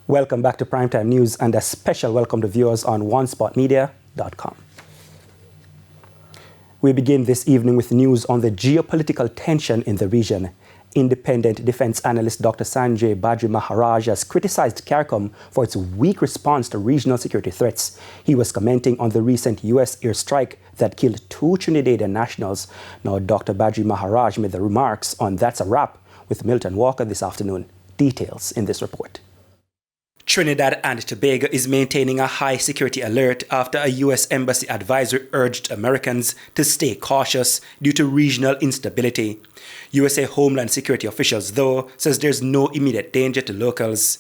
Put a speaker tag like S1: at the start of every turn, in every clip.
S1: Welcome back to Primetime News and a special welcome to viewers on onespotmedia.com. We begin this evening with news on the geopolitical tension in the region. Independent defense analyst Dr. Sanjay Badri Maharaj has criticized CARICOM for its weak response to regional security threats. He was commenting on the recent U.S. airstrike that killed 2 Trinidadian nationals. Now, Dr. Badri Maharaj made the remarks on That's a Wrap with Milton Walker this afternoon. Details in this report. Trinidad and Tobago is maintaining a high security alert after a U.S. Embassy advisor urged Americans to stay cautious due to regional instability. USA Homeland Security officials, though, says there's no immediate danger to locals.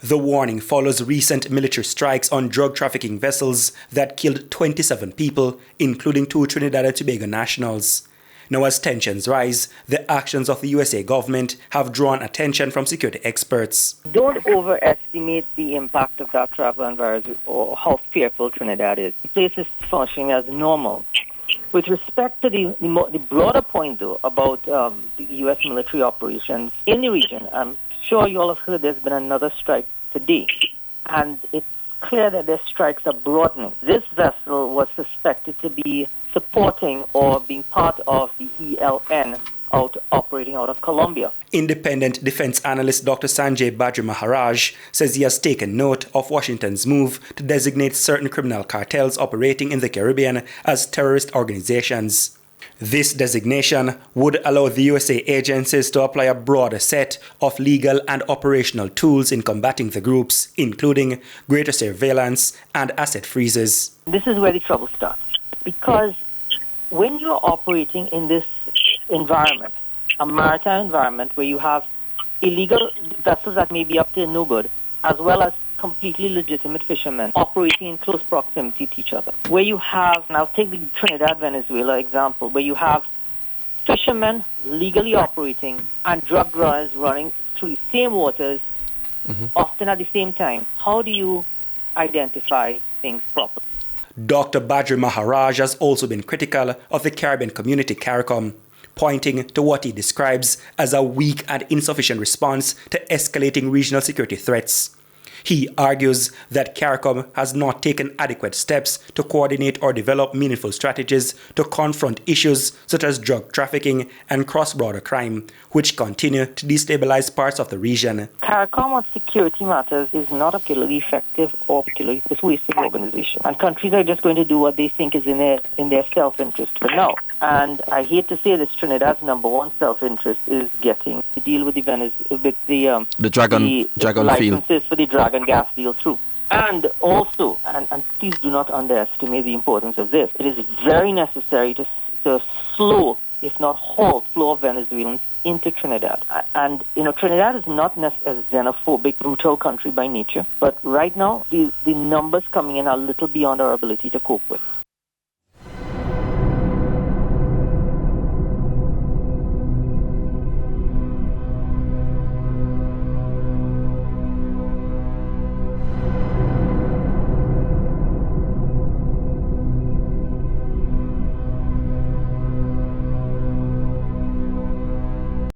S1: The warning follows recent military strikes on drug trafficking vessels that killed 27 people, including 2 Trinidad and Tobago nationals. Now, as tensions rise, the actions of the USA government have drawn attention from security experts.
S2: Don't overestimate the impact of that travel and virus or how fearful Trinidad is. The place is functioning as normal. With respect to the broader point, though, about the U.S. military operations in the region, I'm sure you all have heard there's been another strike today, and it's clear that their strikes are broadening. This vessel was suspected to be supporting or being part of the ELN operating out of Colombia.
S1: Independent defense analyst Dr. Sanjay Badri Maharaj says he has taken note of Washington's move to designate certain criminal cartels operating in the Caribbean as terrorist organizations. This designation would allow the USA agencies to apply a broader set of legal and operational tools in combating the groups, including greater surveillance and asset freezes.
S2: This is where the trouble starts, because when you're operating in this environment, a maritime environment where you have illegal vessels that may be up to no good, as well as completely legitimate fishermen operating in close proximity to each other, where you have, and I'll take the Trinidad-Venezuela example, where you have fishermen legally operating and drug runners running through the same waters, often at the same time. How do you identify things properly?
S1: Dr. Badri Maharaj has also been critical of the Caribbean community CARICOM, pointing to what he describes as a weak and insufficient response to escalating regional security threats. He argues that CARICOM has not taken adequate steps to coordinate or develop meaningful strategies to confront issues such as drug trafficking and cross-border crime, which continue to destabilize parts of the region.
S2: CARICOM on security matters is not a particularly effective or particularly persuasive organization. And countries are just going to do what they think is in their self-interest for now. And I hate to say this, Trinidad's number one self-interest is getting to deal with the
S3: Dragon
S2: licenses
S3: field
S2: for the Dragon gas deal through. And also, and please do not underestimate the importance of this, it is very necessary to slow, if not halt, flow of Venezuelans into Trinidad. And, Trinidad is not a xenophobic, brutal country by nature, but right now, the numbers coming in are a little beyond our ability to cope with.